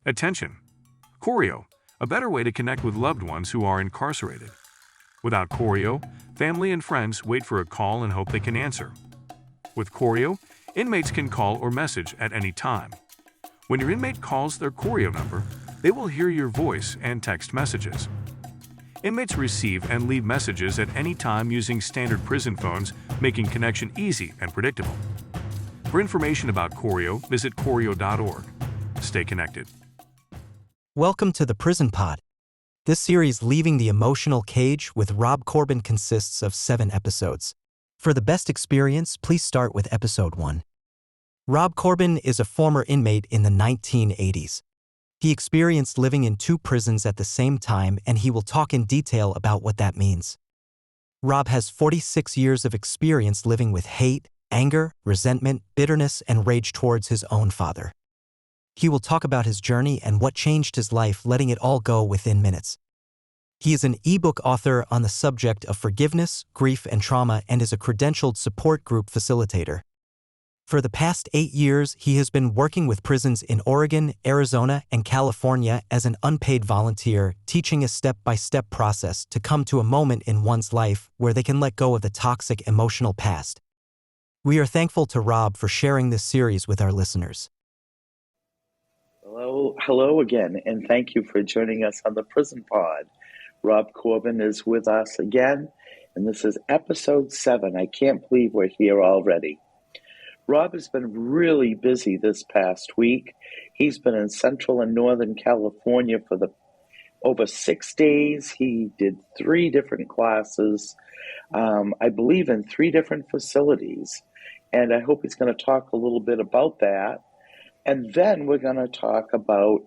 Attention! Choreo, a better way to connect with loved ones who are incarcerated. Without Choreo, family and friends wait for a call and hope they can answer. With Choreo, inmates can call or message at any time. When your inmate calls their Choreo number, they will hear your voice and text messages. Inmates receive and leave messages at any time using standard prison phones, making connection easy and predictable. For information about Choreo, visit choreo.org. Stay connected. Welcome to the Prison Pod. This series, Leaving the Emotional Cage with Rob Corbin, consists of 7 episodes. For the best experience, please start with episode 1. Rob Corbin is a former inmate in the 1980s. He experienced living in 2 prisons at the same time, and he will talk in detail about what that means. Rob has 46 years of experience living with hate, anger, resentment, bitterness, and rage towards his own father. He will talk about his journey and what changed his life, letting it all go within minutes. He is an ebook author on the subject of forgiveness, grief, and trauma, and is a credentialed support group facilitator. For the past 8 years, he has been working with prisons in Oregon, Arizona, and California as an unpaid volunteer, teaching a step-by-step process to come to a moment in one's life where they can let go of the toxic emotional past. We are thankful to Rob for sharing this series with our listeners. Hello again, and thank you for joining us on the Prison Pod. Rob Corbin is with us again, and this is episode 7. I can't believe we're here already. Rob has been really busy this past week. He's been in Central and Northern California for over 6 days. He did 3 different classes, I believe in 3 different facilities, and I hope he's going to talk a little bit about that. And then we're going to talk about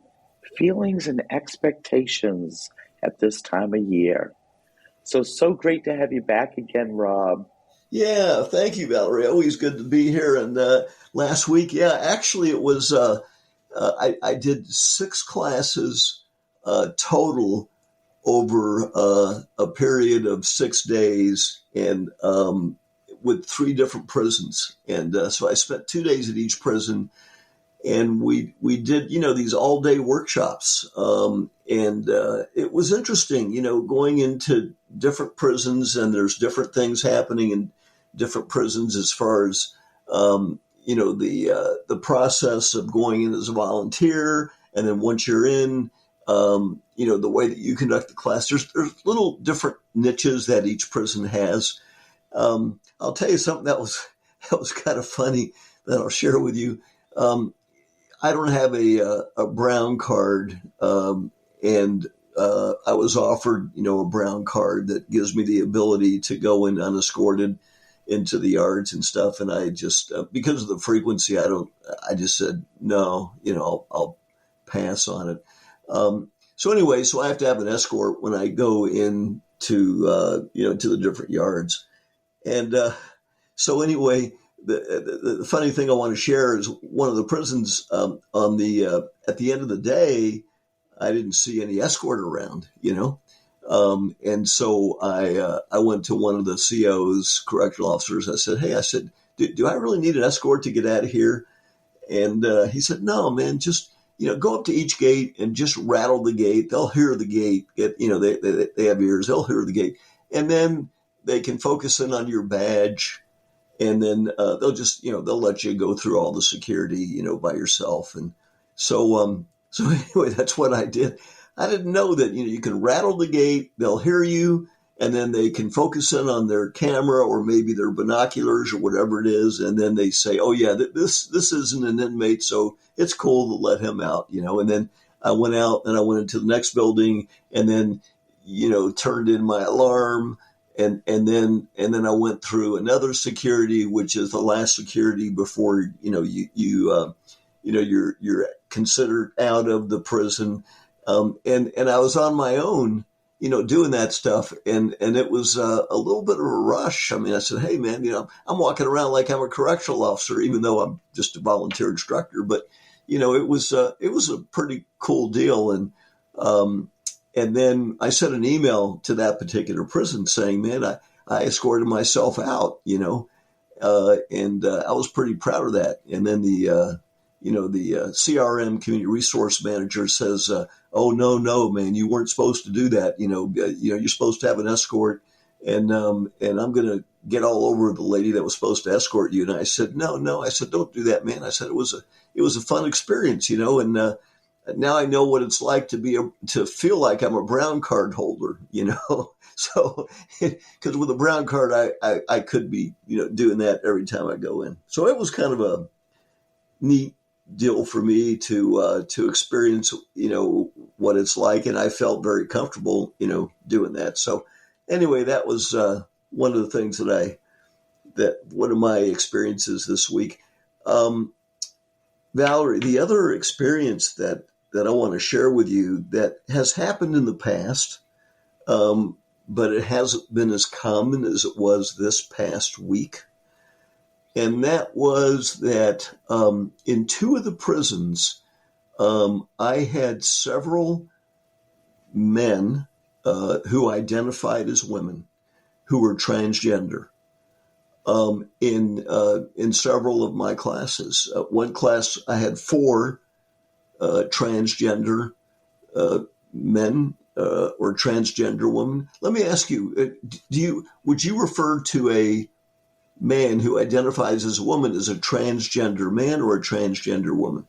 feelings and expectations at this time of year. So great to have you back again, Rob. Yeah, thank you, Valerie. Always good to be here. And last week, actually it was, I did 6 classes total over a period of 6 days, and with 3 different prisons. And so I spent 2 days at each prison. And we did, these all-day workshops. And it was interesting, going into different prisons, and there's different things happening in different prisons as far as, the process of going in as a volunteer. And then once you're in, the way that you conduct the class, there's little different niches that each prison has. I'll tell you something that was kind of funny that I'll share with you. I don't have a brown card, and I was offered, a brown card that gives me the ability to go in unescorted into the yards and stuff. And I just, because of the frequency, I just said, no, I'll pass on it. So anyway, so I have to have an escort when I go in to the different yards. And so anyway, the funny thing I want to share is one of the prisons at the end of the day, I didn't see any escort around, and so I went to one of the COs, correctional officers. I said, do I really need an escort to get out of here? And he said, no, man, just go up to each gate and just rattle the gate. They'll hear the gate. They have ears. They'll hear the gate, and then they can focus in on your badge. And then they'll just, they'll let you go through all the security, by yourself. And so anyway, that's what I did. I didn't know that, you can rattle the gate, they'll hear you, and then they can focus in on their camera or maybe their binoculars or whatever it is. And then they say, oh yeah, this isn't an inmate, so it's cool to let him out, And then I went out and I went into the next building and then, turned in my alarm. And then I went through another security, which is the last security before you're considered out of the prison. And I was on my own, doing that stuff, and it was a little bit of a rush. I mean, I said, hey man, I'm walking around like I'm a correctional officer, even though I'm just a volunteer instructor. But it was a pretty cool deal. And then I sent an email to that particular prison saying, man, I escorted myself out, and I was pretty proud of that. And then the the CRM community resource manager says, "Oh no, man, you weren't supposed to do that. You're supposed to have an escort, and I'm going to get all over the lady that was supposed to escort you." And I said, "No," I said, "Don't do that, man." I said, it was a fun experience, and now I know what it's like to feel like I'm a brown card holder, So, because with a brown card, I could be, doing that every time I go in. So it was kind of a neat deal for me to experience, what it's like, and I felt very comfortable, doing that. So, anyway, that was one of the things that one of my experiences this week. Valerie, the other experience that I want to share with you that has happened in the past, but it hasn't been as common as it was this past week. And that was that in two of the prisons, I had several men who identified as women who were transgender in several of my classes. One class, I had four transgender men or transgender women. Let me ask you: would you refer to a man who identifies as a woman as a transgender man or a transgender woman?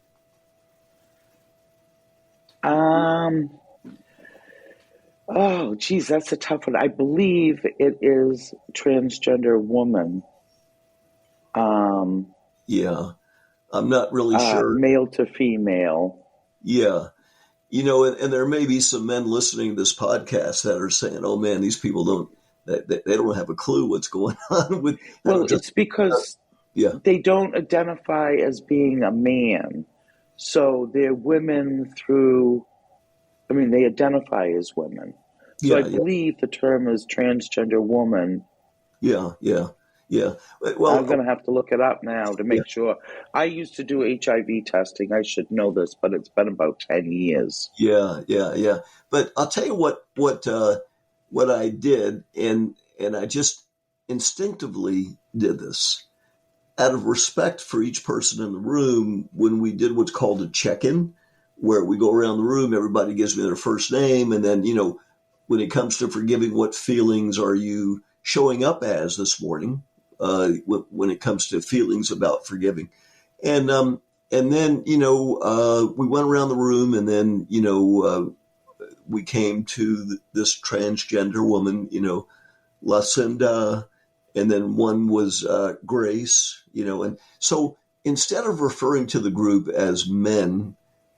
Oh, geez, that's a tough one. I believe it is transgender woman. Yeah, I'm not really sure. Male to female. Yeah. And there may be some men listening to this podcast that are saying, "Oh man, these people they don't have a clue what's going on with." Well, it's because they don't identify as being a man. So they're women they identify as women. So I believe the term is transgender woman. Yeah. Well, I'm going to have to look it up now to make sure. I used to do HIV testing. I should know this, but it's been about 10 years. Yeah. But I'll tell you what I did, and I just instinctively did this out of respect for each person in the room. When we did what's called a check-in, where we go around the room, everybody gives me their first name, and then when it comes to forgiving, what feelings are you showing up as this morning? When it comes to feelings about forgiving, and then we went around the room, and then we came to this transgender woman, Lucinda, and then one was Grace, and so instead of referring to the group as men,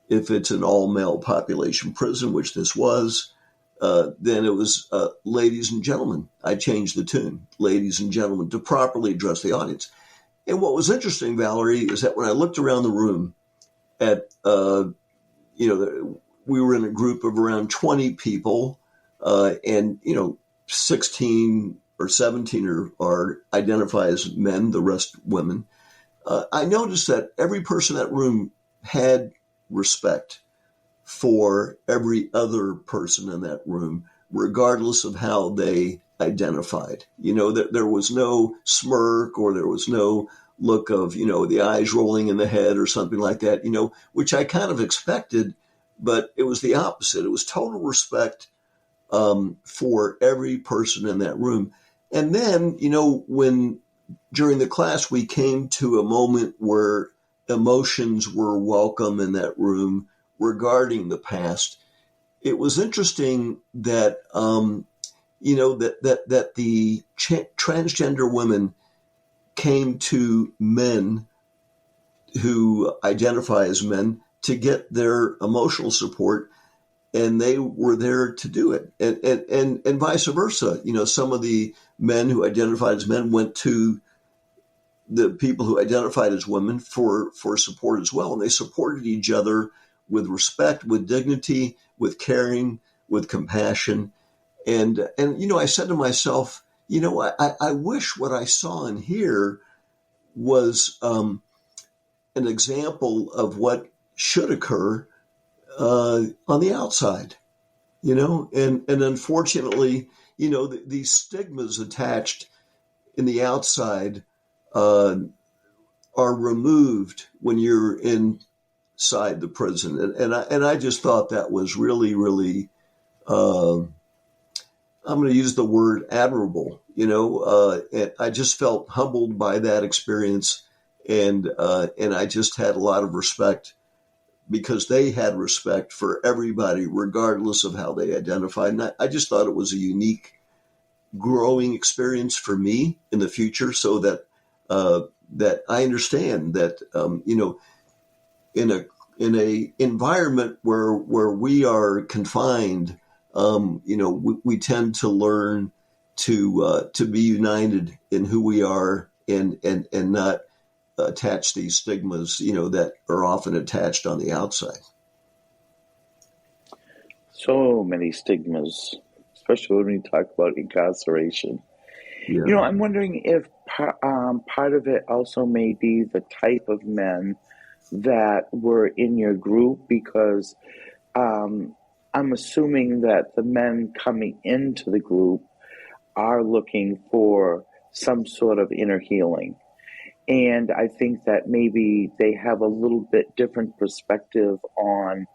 if it's an all-male population prison, which this was, then it was ladies and gentlemen. I changed the tune, ladies and gentlemen, to properly address the audience. And what was interesting, Valerie, is that when I looked around the room at, we were in a group of around 20 people, and 16 or 17 are identify as men, the rest women. I noticed that every person in that room had respect for every other person in that room, regardless of how they identified. There was no smirk, or there was no look of, the eyes rolling in the head or something like that, which I kind of expected, but it was the opposite. It was total respect for every person in that room. And then, when during the class we came to a moment where emotions were welcome in that room regarding the past, it was interesting that that the transgender women came to men who identify as men to get their emotional support, and they were there to do it, and vice versa. Some of the men who identified as men went to the people who identified as women for support as well, and they supported each other with respect, with dignity, with caring, with compassion. And I said to myself, I wish what I saw in here was an example of what should occur on the outside, and unfortunately, these stigmas attached in the outside are removed when you're in inside the prison. And I just thought that was really, really, I'm going to use the word admirable. And I just felt humbled by that experience. And I just had a lot of respect because they had respect for everybody, regardless of how they identified. And I just thought it was a unique growing experience for me in the future, so that that I understand that in a environment where we are confined, we tend to learn to be united in who we are and not attach these stigmas, that are often attached on the outside. So many stigmas, especially when we talk about incarceration. Yeah. I'm wondering if part of it also may be the type of men that were in your group, because I'm assuming that the men coming into the group are looking for some sort of inner healing. And I think that maybe they have a little bit different perspective on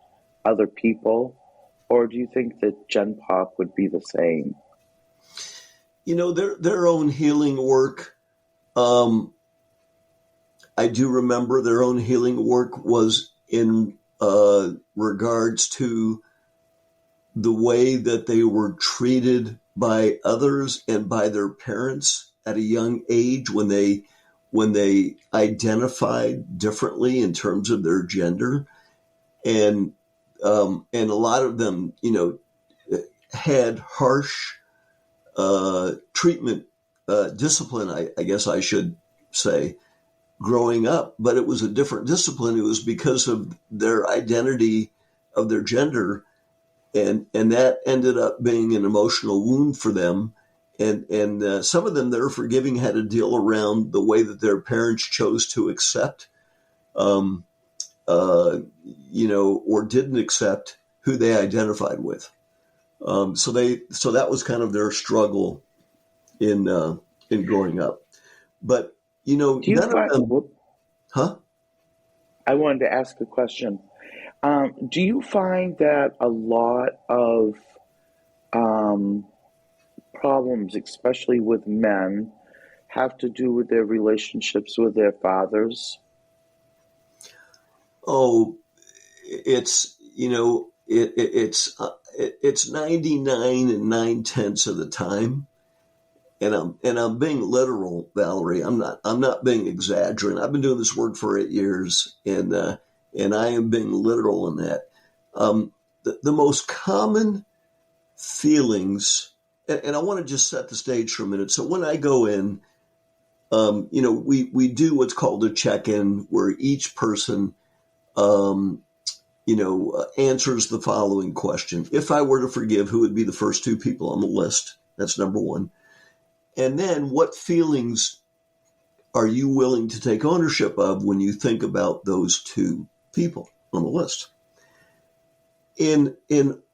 other people. Or do you think that Gen Pop would be the same? Their own healing work. I do remember their own healing work was in regards to the way that they were treated by others and by their parents at a young age when they identified differently in terms of their gender, and a lot of them, had harsh treatment, discipline, I guess I should say, growing up, but it was a different discipline. It was because of their identity of their gender, and that ended up being an emotional wound for them. And some of them that are forgiving had to deal around the way that their parents chose to accept, or didn't accept who they identified with. So that was kind of their struggle in growing up. But Do you none of find? them, huh? I wanted to ask a question. Do you find that a lot of problems, especially with men, have to do with their relationships with their fathers? Oh, it's it's 99 and 9/10 of the time. And I'm being literal, Valerie. I'm not being exaggerating. I've been doing this work for 8 years, and I am being literal in that. The most common feelings, and I want to just set the stage for a minute. So when I go in, we do what's called a check-in, where each person, answers the following question: if I were to forgive, who would be the first two people on the list? That's number one. And then, what feelings are you willing to take ownership of when you think about those two people on the list? In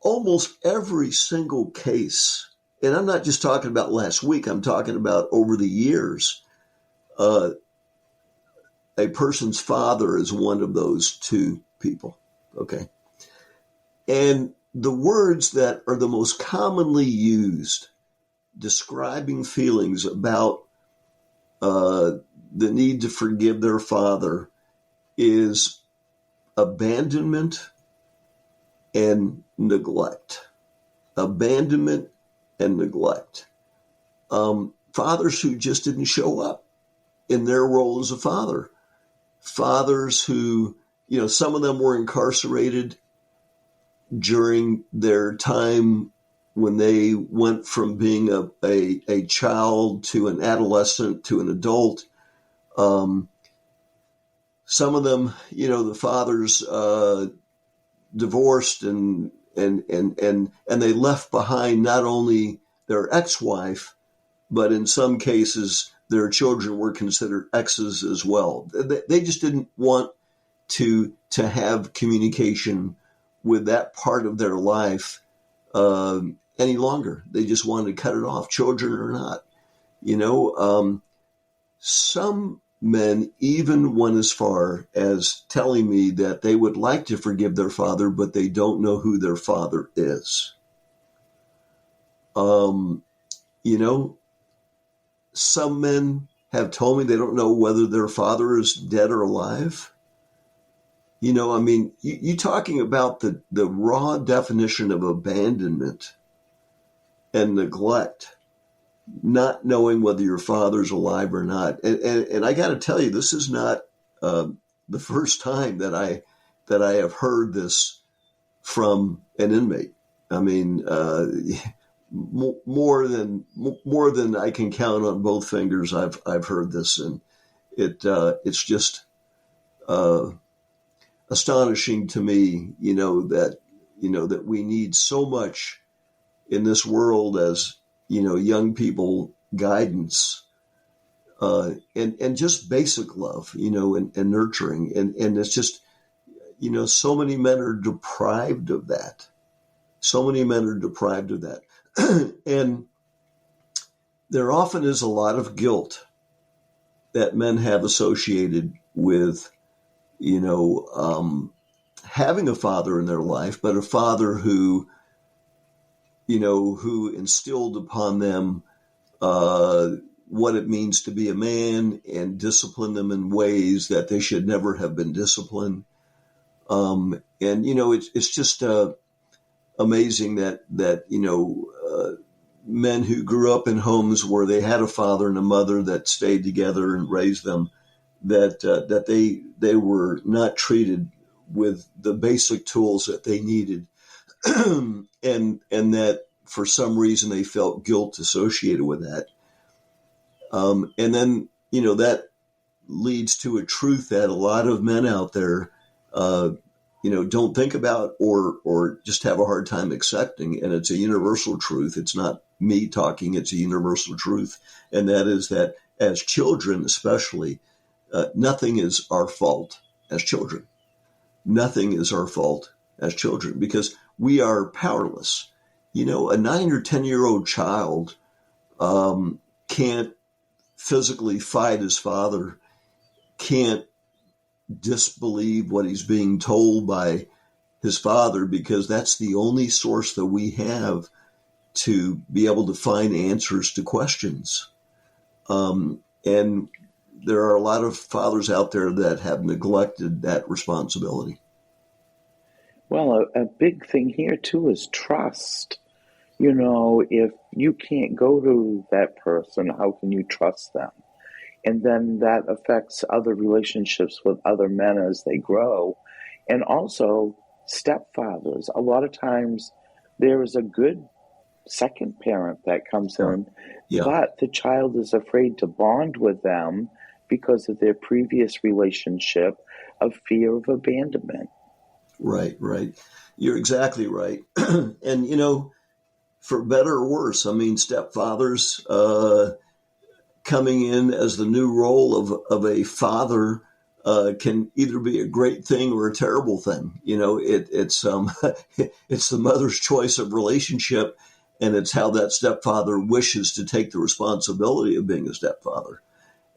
almost every single case, and I'm not just talking about last week, I'm talking about over the years, a person's father is one of those two people. Okay. And the words that are the most commonly used describing feelings about the need to forgive their father is abandonment and neglect. Abandonment and neglect. Fathers who just didn't show up in their role as a father. Fathers who, some of them were incarcerated during their time when they went from being a child to an adolescent to an adult. Some of them, the fathers divorced and they left behind not only their ex-wife, but in some cases their children were considered exes as well. They just didn't want to have communication with that part of their life any longer. They just wanted to cut it off, children or not. Some men even went as far as telling me that they would like to forgive their father, but they don't know who their father is. You know, some men have told me they don't know whether their father is dead or alive. You know, I mean, you talking about the raw definition of abandonment and neglect, not knowing whether your father's alive or not. And I got to tell you, this is not the first time that I have heard this from an inmate. I mean, more than I can count on both fingers. I've heard this, and it's just astonishing to me. That we need so much in this world as young people guidance, and just basic love, and nurturing, and it's just so many men are deprived of that. So many men are deprived of that. And there often is a lot of guilt that men have associated with, having a father in their life, but a father who instilled upon them what it means to be a man and disciplined them in ways that they should never have been disciplined. It's just amazing that men who grew up in homes where they had a father and a mother that stayed together and raised them, that they were not treated with the basic tools that they needed, and that for some reason they felt guilt associated with that. And then that leads to a truth that a lot of men out there don't think about or just have a hard time accepting. And it's a universal truth. It's not me talking, it's a universal truth. And that is that as children, especially, nothing is our fault as children. Nothing is our fault as children because we are powerless. A 9 or 10-year-old child can't physically fight his father, can't disbelieve what he's being told by his father, because that's the only source that we have to be able to find answers to questions. And there are a lot of fathers out there that have neglected that responsibility. Well, a big thing here too is trust. If you can't go to that person, how can you trust them? And then that affects other relationships with other men as they grow. And also stepfathers. A lot of times there is a good second parent that comes in, but the child is afraid to bond with them because of their previous relationship of fear of abandonment. Right. You're exactly right. And, for better or worse, I mean, stepfathers coming in as the new role of a father can either be a great thing or a terrible thing. It's it's the mother's choice of relationship, and it's how that stepfather wishes to take the responsibility of being a stepfather.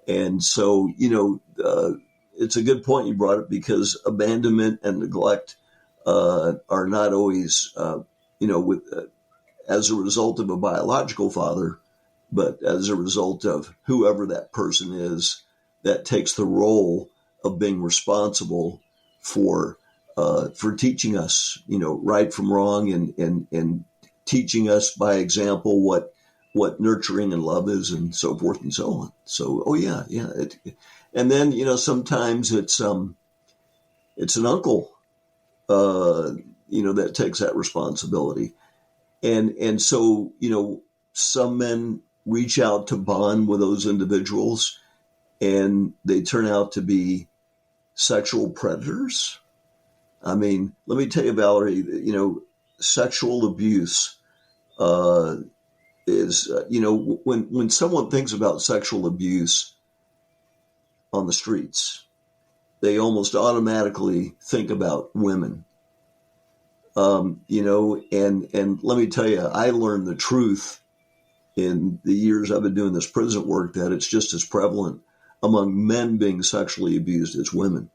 And so, it's a good point you brought up, because abandonment and neglect are not always, as a result of a biological father, but as a result of whoever that person is that takes the role of being responsible for teaching us, right from wrong, and teaching us by example what nurturing and love is, and so forth and so on. So, and then sometimes it's an uncle, that takes that responsibility, and so some men reach out to bond with those individuals, and they turn out to be sexual predators. I mean, let me tell you, Valerie, sexual abuse is, when someone thinks about sexual abuse on the streets, they almost automatically think about women. And let me tell you, I learned the truth in the years I've been doing this prison work, that it's just as prevalent among men being sexually abused as women.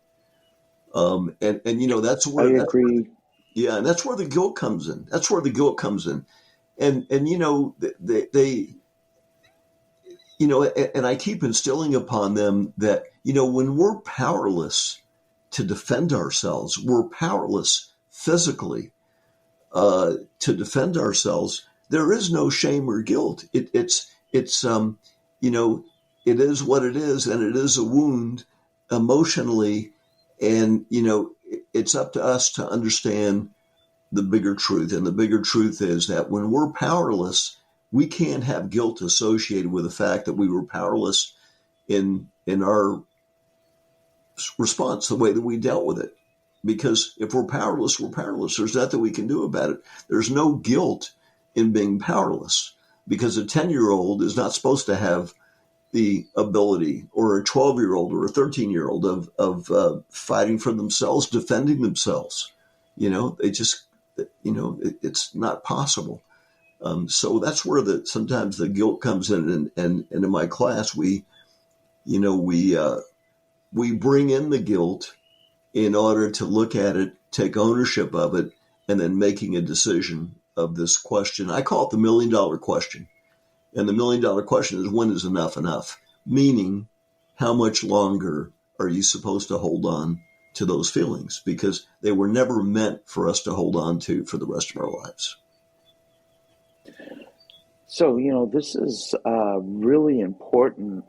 And you know, I agree. yeah, and that's where the guilt comes in. That's where the guilt comes in. And you know, they you know, and I keep instilling upon them that, you know, when we're powerless to defend ourselves, we're powerless physically to defend ourselves. There is no shame or guilt. It's you know, it is what it is, and it is a wound emotionally, and you know, it's up to us to understand the bigger truth. And the bigger truth is that when we're powerless, we can't have guilt associated with the fact that we were powerless in our response, the way that we dealt with it. Because if we're powerless, we're powerless. There's nothing we can do about it. There's no guilt in being powerless, because a 10-year-old is not supposed to have the ability, or a 12-year-old or a 13-year-old of fighting for themselves, defending themselves. You know, they just, you know, it's not possible. So that's where sometimes the guilt comes in. And in my class, we bring in the guilt in order to look at it, take ownership of it, and then making a decision of this question. I call it the $1 million question. And the $1 million question is, when is enough enough? Meaning, how much longer are you supposed to hold on to those feelings? Because they were never meant for us to hold on to for the rest of our lives. So, you know, this is really important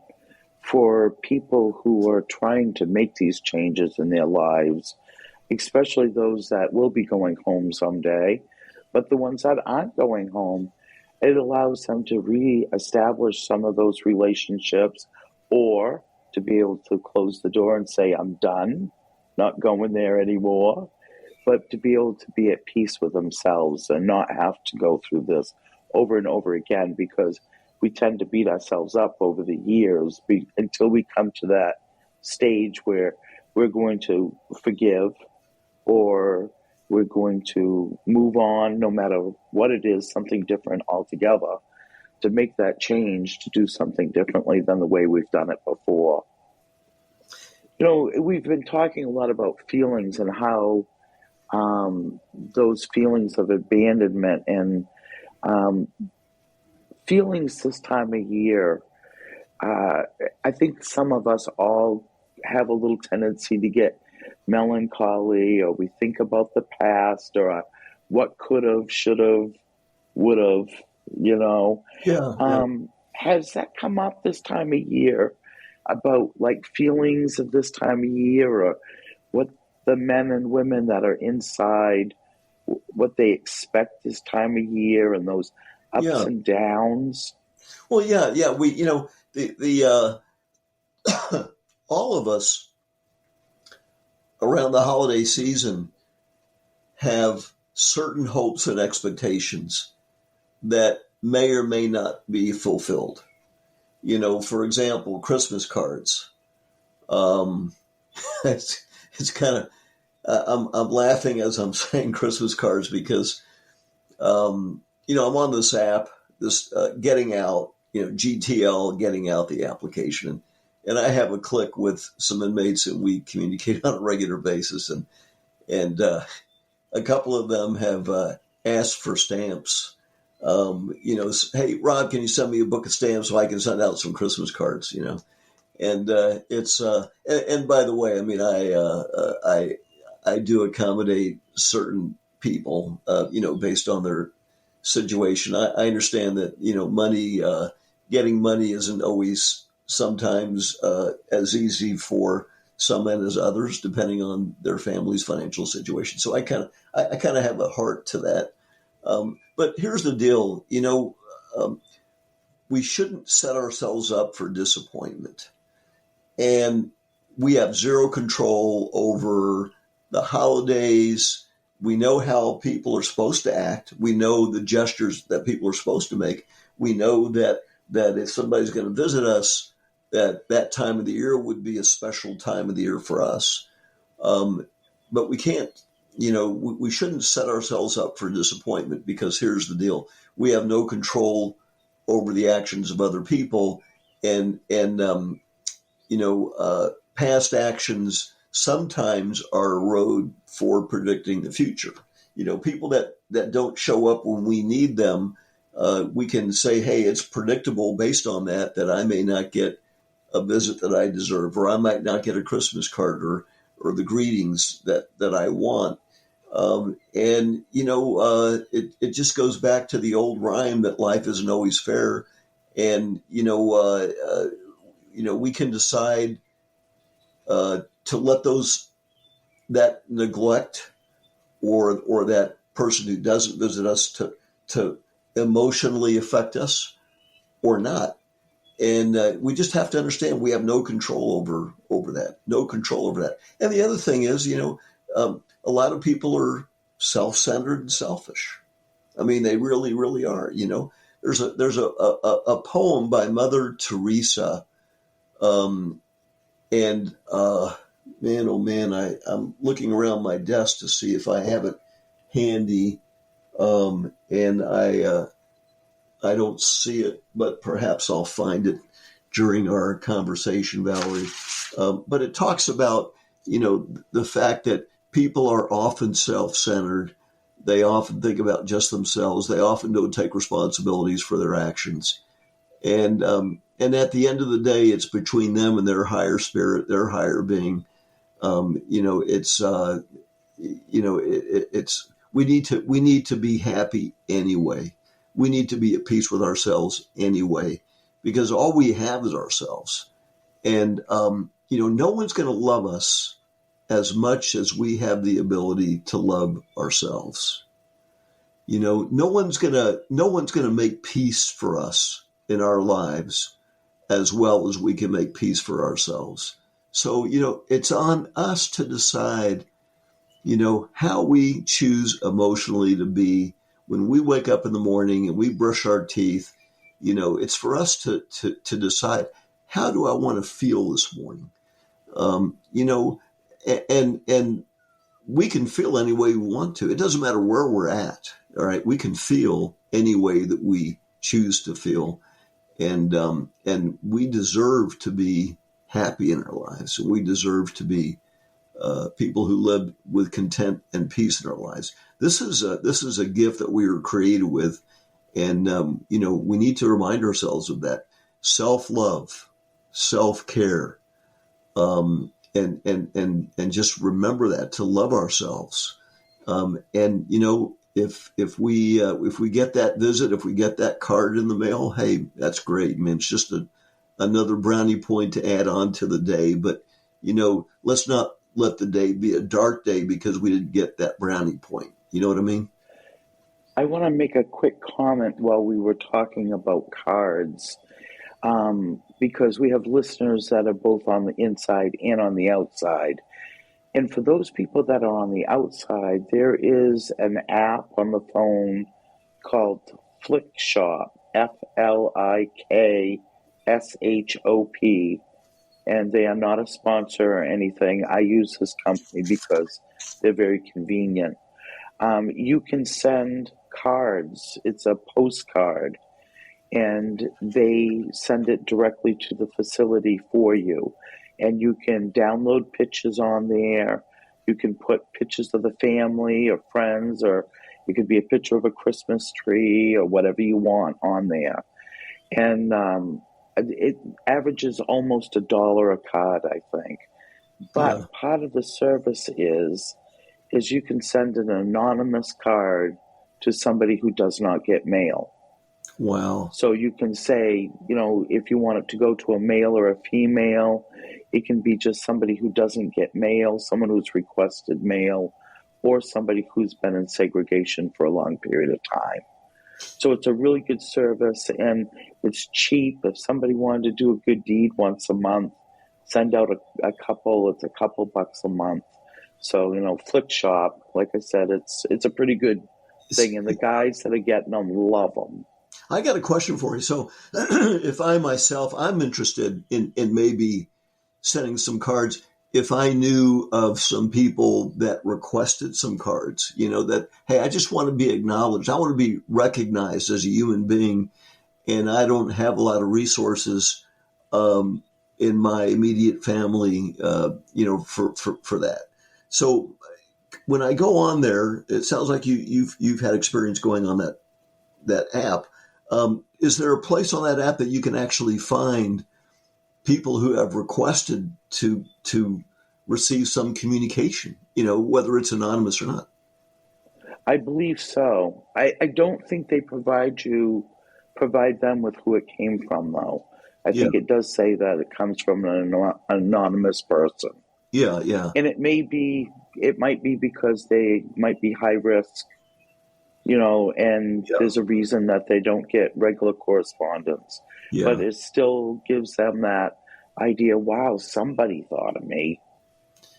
for people who are trying to make these changes in their lives, especially those that will be going home someday. But the ones that aren't going home, it allows them to reestablish some of those relationships, or to be able to close the door and say, I'm done, not going there anymore, but to be able to be at peace with themselves and not have to go through this over and over again, because we tend to beat ourselves up over the years until we come to that stage where we're going to forgive, or we're going to move on, no matter what it is, something different altogether, to make that change, to do something differently than the way we've done it before. You know, we've been talking a lot about feelings and how those feelings of abandonment and feelings this time of year, I think some of us all have a little tendency to get melancholy, or we think about the past, or what could have, should have, would have, you know. Yeah. Has that come up this time of year, about like feelings of this time of year, or what the men and women that are inside, what they expect this time of year, and those ups Yeah. and downs? Well, yeah. We, you know, the all of us around the holiday season have certain hopes and expectations that may or may not be fulfilled. You know, for example, Christmas cards. Um, it's kind of, I'm laughing as I'm saying Christmas cards, because you know, I'm on this app, this Getting Out, you know, GTL, Getting Out, the application, and I have a click with some inmates, and we communicate on a regular basis, and a couple of them have asked for stamps. You know, hey Rob, can you send me a book of stamps so I can send out some Christmas cards? You know, and it's and by the way, I mean, I do accommodate certain people, you know, based on their situation. I understand that, you know, money, getting money isn't always sometimes as easy for some men as others, depending on their family's financial situation. So I kind of have a heart to that. But here's the deal, you know, we shouldn't set ourselves up for disappointment. And we have zero control over the holidays. We know how people are supposed to act. We know the gestures that people are supposed to make. We know that if somebody's going to visit us, that time of the year would be a special time of the year for us. But we can't, you know, we shouldn't set ourselves up for disappointment, because here's the deal. We have no control over the actions of other people. And past actions sometimes are a road for predicting the future. People that don't show up when we need them, we can say, hey, it's predictable based on that I may not get a visit that I deserve, or I might not get a Christmas card or the greetings that I want. It just goes back to the old rhyme that life isn't always fair. And, we can decide to let that neglect or that person who doesn't visit us to emotionally affect us or not. And we just have to understand we have no control over that, no control over that. And the other thing is, a lot of people are self-centered and selfish. I mean, they really, really are. There's a poem by Mother Teresa, and man, oh man, I'm looking around my desk to see if I have it handy, and I don't see it, but perhaps I'll find it during our conversation, Valerie. But it talks about, the fact that people are often self-centered. They often think about just themselves. They often don't take responsibilities for their actions. And at the end of the day, it's between them and their higher spirit, their higher being. It's we need to be happy anyway. We need to be at peace with ourselves anyway, because all we have is ourselves. And, no one's going to love us as much as we have the ability to love ourselves. No one's going to make peace for us in our lives as well as we can make peace for ourselves. So, it's on us to decide, how we choose emotionally to be. When we wake up in the morning and we brush our teeth, it's for us to decide, how do I want to feel this morning? And we can feel any way we want to. It doesn't matter where we're at. All right. We can feel any way that we choose to feel. And we deserve to be happy in our lives. And we deserve to be people who live with content and peace in our lives. This is a gift that we were created with, and we need to remind ourselves of that. Self-love, self-care, and just remember that, to love ourselves. If we get that visit, if we get that card in the mail, hey, that's great. I mean, it's just another brownie point to add on to the day. But let's not let the day be a dark day because we didn't get that brownie point. You know what I mean? I want to make a quick comment while we were talking about cards, because we have listeners that are both on the inside and on the outside. And for those people that are on the outside, there is an app on the phone called Flick Shop, FLIKSHOP. And they are not a sponsor or anything. I use this company because they're very convenient. You can send cards. It's a postcard, and they send it directly to the facility for you. And you can download pictures on there. You can put pictures of the family or friends, or it could be a picture of a Christmas tree or whatever you want on there. And it averages almost $1 a card, I think. But part of the service is you can send an anonymous card to somebody who does not get mail. Wow. So you can say, if you want it to go to a male or a female, it can be just somebody who doesn't get mail, someone who's requested mail, or somebody who's been in segregation for a long period of time. So it's a really good service, and it's cheap. If somebody wanted to do a good deed once a month, send out a couple. It's a couple bucks a month. So, Flick Shop, like I said, it's a pretty good thing, and the guys that are getting them love them. I got a question for you. So if I'm interested in maybe sending some cards, if I knew of some people that requested some cards, that, hey, I just want to be acknowledged. I want to be recognized as a human being, and I don't have a lot of resources. in my immediate family, for that. So when I go on there, it sounds like you've had experience going on that app. Is there a place on that app that you can actually find people who have requested to receive some communication, whether it's anonymous or not? I believe so. I don't think they provide them with who it came from, though. I Yeah, think it does say that it comes from an anonymous person. yeah, yeah, And it might be because they might be high risk, and yeah, there's a reason that they don't get regular correspondence. But yeah, it still gives them that idea, wow, somebody thought of me.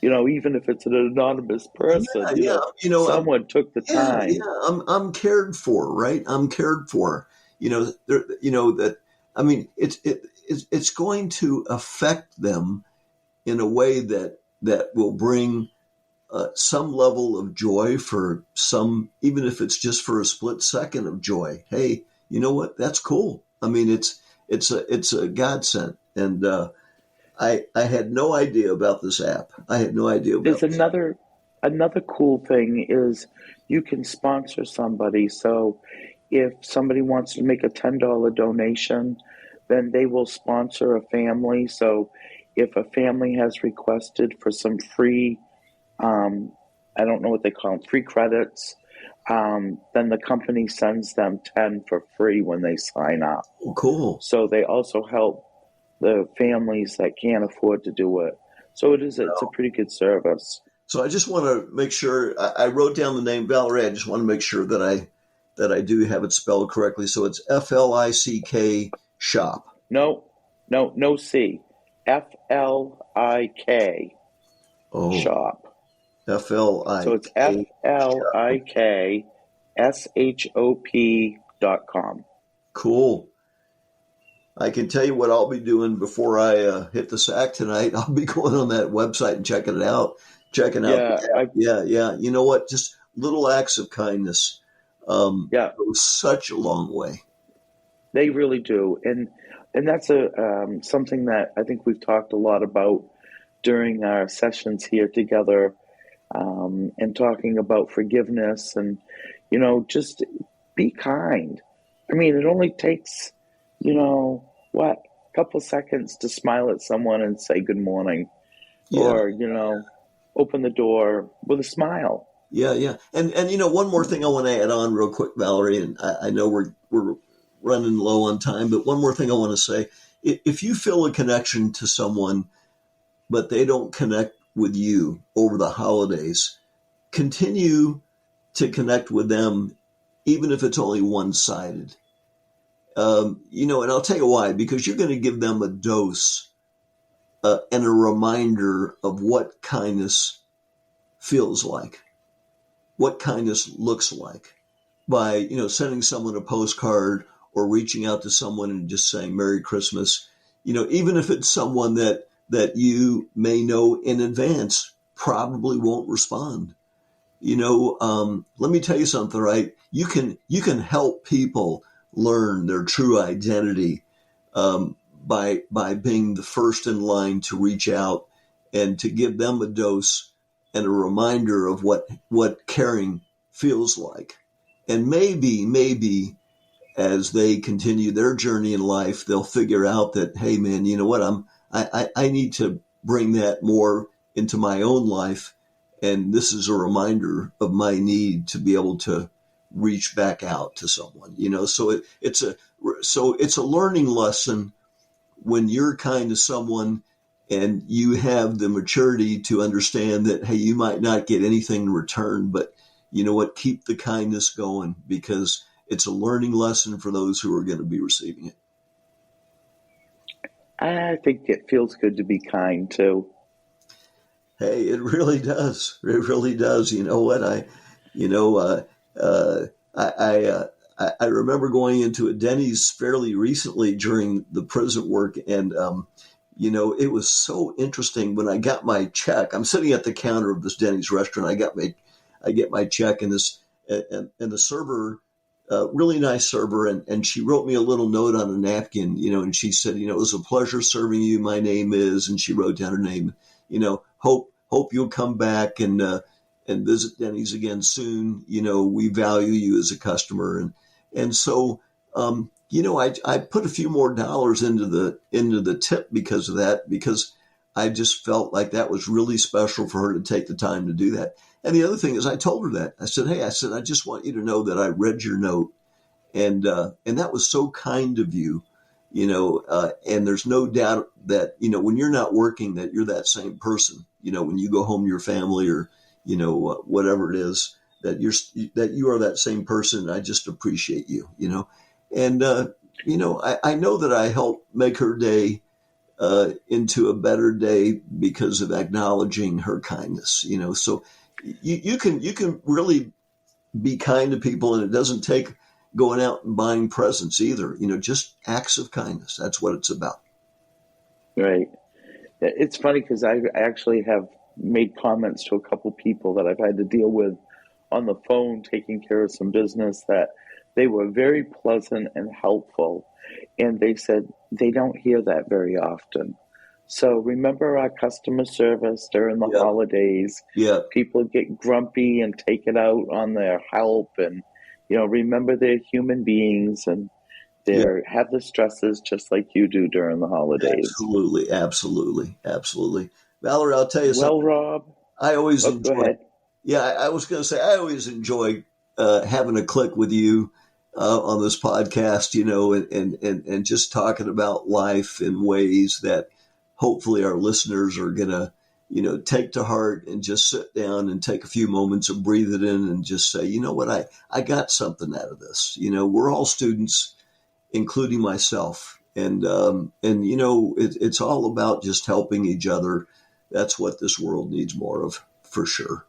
Even if it's an anonymous yeah, person, yeah. someone took the Yeah, time. yeah. I'm cared for, right? I'm cared for. That. I mean, it's going to affect them in a way that will bring some level of joy for some, even if it's just for a split second of joy. Hey, you know what? That's cool. I mean, it's a godsend, and I had no idea about this app. I had no idea There's about this. another cool thing is you can sponsor somebody. So if somebody wants to make a $10 donation, then they will sponsor a family. So if a family has requested for some free, um, I don't know what they call them, free credits, then the company sends them 10 for free when they sign up. Oh, cool. So they also help the families that can't afford to do it. So it's a pretty good service. So I just want to make sure I wrote down the name Valerie. I just want to make sure that I do have it spelled correctly. So it's FLICK shop. No C. FLIK Oh, shop. So it's FLIK shop. FLIKSHOP.com. Cool. I can tell you what I'll be doing before I hit the sack tonight. I'll be going on that website and checking it out. Checking out the Yeah, app. Yeah, yeah. You know what? Just little acts of kindness yeah, go such a long way. they really do, and that's something that I think we've talked a lot about during our sessions here together, and talking about forgiveness and just be kind. I mean, it only takes what, a couple seconds to smile at someone and say good morning, Yeah, or open the door with a smile. yeah, yeah. And one more thing I want to add on real quick, Valerie, and I know we're running low on time, but one more thing I want to say. If you feel a connection to someone, but they don't connect with you over the holidays, continue to connect with them, even if it's only one-sided. And I'll tell you why, because you're going to give them a dose and a reminder of what kindness feels like, what kindness looks like by, sending someone a postcard or reaching out to someone and just saying Merry Christmas, even if it's someone that you may know in advance probably won't respond. Let me tell you something, right? You can help people learn their true identity by being the first in line to reach out and to give them a dose and a reminder of what caring feels like. And maybe as they continue their journey in life, they'll figure out that, hey man, you know what? I need to bring that more into my own life. And this is a reminder of my need to be able to reach back out to someone, so it's a learning lesson when you're kind to someone and you have the maturity to understand that, hey, you might not get anything in return, but you know what? Keep the kindness going because it's a learning lesson for those who are going to be receiving it. I think it feels good to be kind too. Hey, it really does. It really does. You know what? You know, uh, I remember going into a Denny's fairly recently during the prison work, and it was so interesting when I got my check. I'm sitting at the counter of this Denny's restaurant. I get my check, and the server really nice server, and she wrote me a little note on a napkin, and she said, it was a pleasure serving you. My name is, and she wrote down her name. Hope you'll come back and visit Denny's again soon. We value you as a customer, and so I put a few more dollars into the tip because of that, because I just felt like that was really special for her to take the time to do that. And the other thing is, I told her that. I said, hey, I just want you to know that I read your note, and that was so kind of you, and there's no doubt that, when you're not working, that you're that same person, when you go home to your family or, whatever it is, that you are that same person. I just appreciate you, and, I know that I helped make her day into a better day because of acknowledging her kindness, so you can really be kind to people, and it doesn't take going out and buying presents either, just acts of kindness. That's what it's about. Right. It's funny because I actually have made comments to a couple people that I've had to deal with on the phone, taking care of some business, that they were very pleasant and helpful. And they said they don't hear that very often. So remember our customer service during the holidays. Yeah. People get grumpy and take it out on their help. And, remember they're human beings and they have the stresses just like you do during the holidays. Absolutely. Absolutely. Absolutely. Valerie, I'll tell you something. Well, Rob, I always enjoy. Go ahead. Yeah, I was going to say, I always enjoy having a click with you on this podcast, and just talking about life in ways that hopefully our listeners are going to, take to heart and just sit down and take a few moments and breathe it in and just say, you know what, I got something out of this. We're all students, including myself. And it's all about just helping each other. That's what this world needs more of, for sure.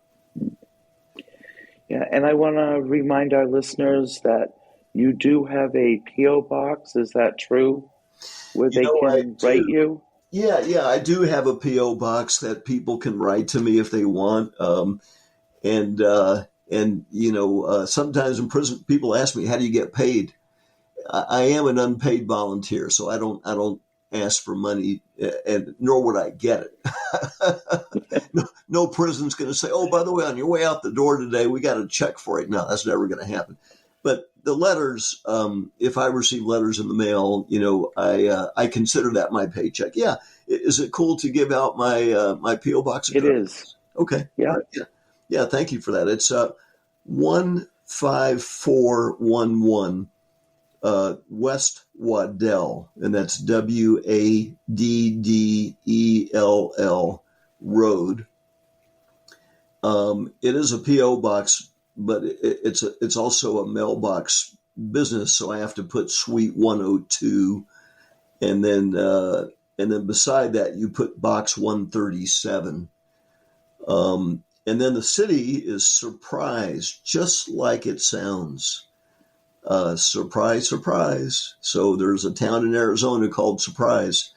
Yeah, and I want to remind our listeners that you do have a P.O. box. Is that true? Where they can write you? Yeah, I do have a P.O. box that people can write to me if they want. Sometimes in prison, people ask me, how do you get paid? I am an unpaid volunteer, so I don't ask for money, and nor would I get it. No prison's going to say, oh, by the way, on your way out the door today, we got a check for it. No, that's never going to happen. But the letters, if I receive letters in the mail, I consider that my paycheck. Yeah. Is it cool to give out my P.O. box address? It is. Okay. Yeah. Right. Yeah. Thank you for that. It's 15411 West Waddell, and that's Waddell Road. It is a P.O. box, but it's also a mailbox business, so I have to put Suite 102, and then beside that you put Box 137. And then the city is Surprise, just like it sounds. Surprise, surprise. So there's a town in Arizona called Surprise,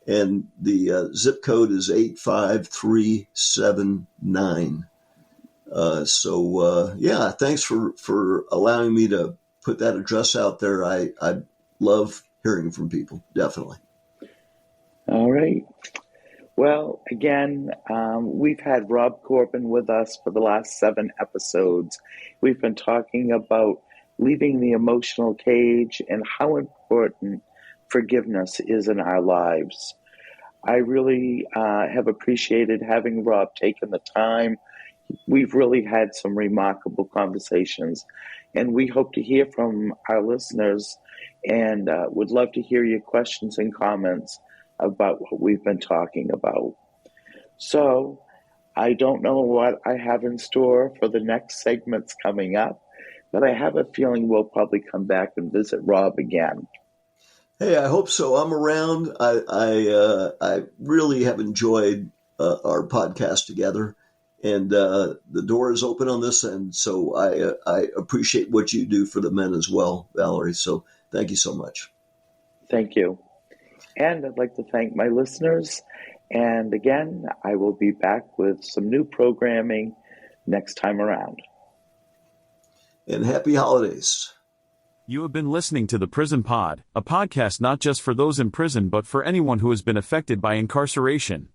and the zip code is 85379. Thanks for allowing me to put that address out there. I love hearing from people, definitely. All right. Well, again, we've had Rob Corbin with us for the last 7 episodes. We've been talking about leaving the emotional cage and how important forgiveness is in our lives. I really have appreciated having Rob taken the time. We've really had some remarkable conversations, and we hope to hear from our listeners and would love to hear your questions and comments about what we've been talking about. So I don't know what I have in store for the next segments coming up, but I have a feeling we'll probably come back and visit Rob again. Hey, I hope so. I'm around. I really have enjoyed our podcast together, and the door is open on this end. So I appreciate what you do for the men as well, Valerie. So thank you so much. Thank you. And I'd like to thank my listeners. And again, I will be back with some new programming next time around. And happy holidays. You have been listening to the Prison Pod, a podcast not just for those in prison but for anyone who has been affected by incarceration.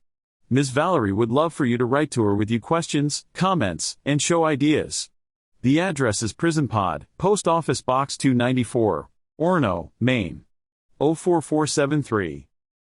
Ms. Valerie would love for you to write to her with your questions, comments, and show ideas. The address is Prison Pod, Post Office Box 294, Orono, Maine. 04473.